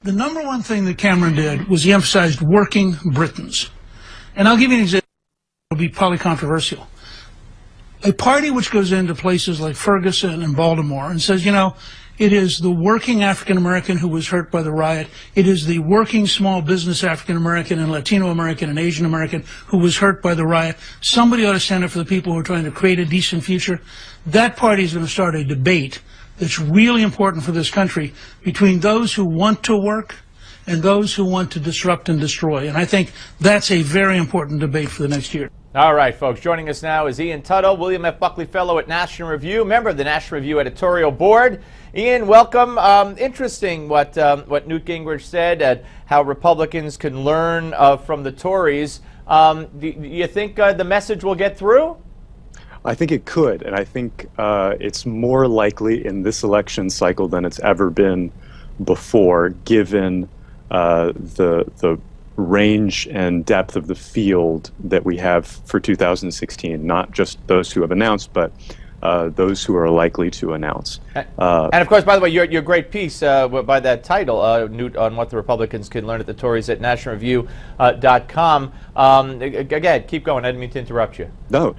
The number one thing that Cameron did was he emphasized working Britons. And I'll give you an example. It'll be probably controversial. A party which goes into places like Ferguson and Baltimore and says, you know, it is the working African-American who was hurt by the riot. It is the working small business African-American and Latino-American and Asian-American who was hurt by the riot. Somebody ought to stand up for the people who are trying to create a decent future. That party is going to start a debate that's really important for this country between those who want to work and those who want to disrupt and destroy. And I think that's a very important debate for the next year. All right, folks, joining us now is Ian Tuttle, William F. Buckley Fellow at National Review, member of the National Review Editorial Board. Ian, welcome. Interesting what Newt Gingrich said, how Republicans can learn from the Tories. Do you think the message will get through? I think it could, and I think it's more likely in this election cycle than it's ever been before, given the range and depth of the field that we have for 2016, not just those who have announced, but those who are likely to announce. And of course, by the way, your great piece by that title, Newt, on what the Republicans can learn at the Tories at nationalreview.com. Again, keep going. I didn't mean to interrupt you. No.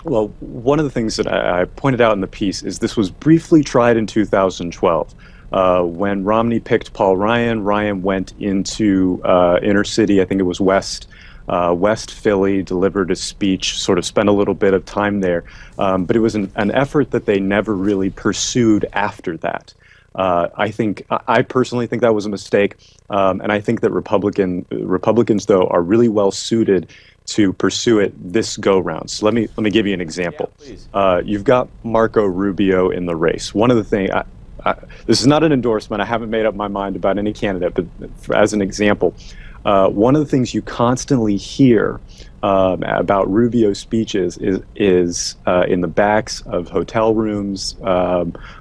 Well, one of the things that I pointed out in the piece is this was briefly tried in 2012. When Romney picked Paul Ryan, Ryan went into inner city, I think it was West Philly, delivered a speech, sort of spent a little bit of time there. But it was an effort that they never really pursued after that. I personally think that was a mistake. And I think that Republicans, though, are really well suited to pursue it this go-round. So let me give you an example. Yeah, you've got Marco Rubio in the race. One of the things, this is not an endorsement. I haven't made up my mind about any candidate, but as an example, one of the things you constantly hear about Rubio's speeches is in the backs of hotel rooms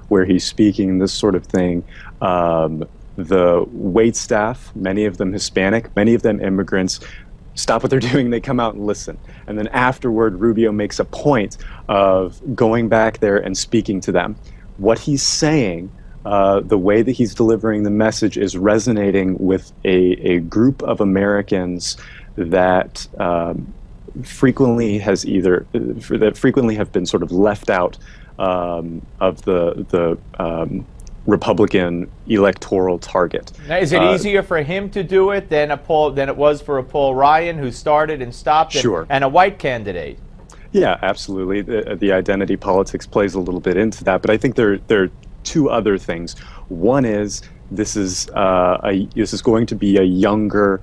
where he's speaking, this sort of thing. The wait staff, many of them Hispanic, many of them immigrants, stop what they're doing, they come out and listen. And then afterward, Rubio makes a point of going back there and speaking to them. What he's saying, the way that he's delivering the message is resonating with a group of Americans that frequently have been sort of left out of the Republican electoral target. Now, is it easier for him to do it than it was for a Paul Ryan, who started and stopped, sure, and a white candidate? Yeah, absolutely. The identity politics plays a little bit into that, but I think there are two other things. One is this is going to be a younger,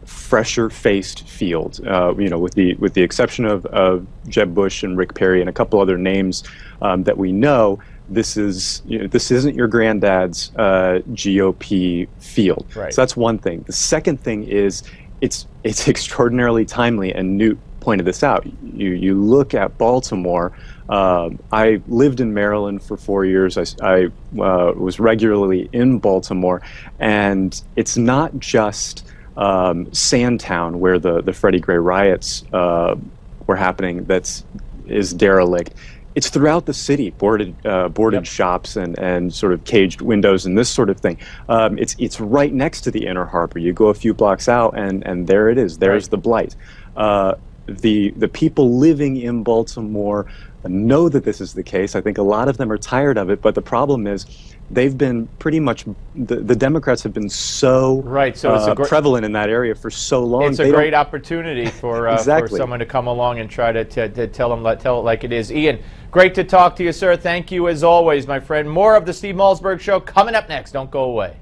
fresher-faced field. With the exception of Jeb Bush and Rick Perry and a couple other names that we know. This isn't your granddad's GOP field. Right. So that's one thing. The second thing is it's extraordinarily timely, and Newt pointed this out. You look at Baltimore. I lived in Maryland for 4 years. I was regularly in Baltimore, and it's not just Sandtown where the Freddie Gray riots were happening is derelict. It's throughout the city, boarded yep, shops and sort of caged windows and this sort of thing. It's right next to the Inner Harbor. You go a few blocks out, and there it is. There's right, the blight. The people living in Baltimore know that this is the case. I think a lot of them are tired of it, but the problem is they've been pretty much, the Democrats have been so, right, so it's prevalent in that area for so long. It's a great opportunity for, exactly, for someone to come along and try to tell it like it is. Ian, great to talk to you, sir. Thank you as always, my friend. More of the Steve Malzberg Show coming up next. Don't go away.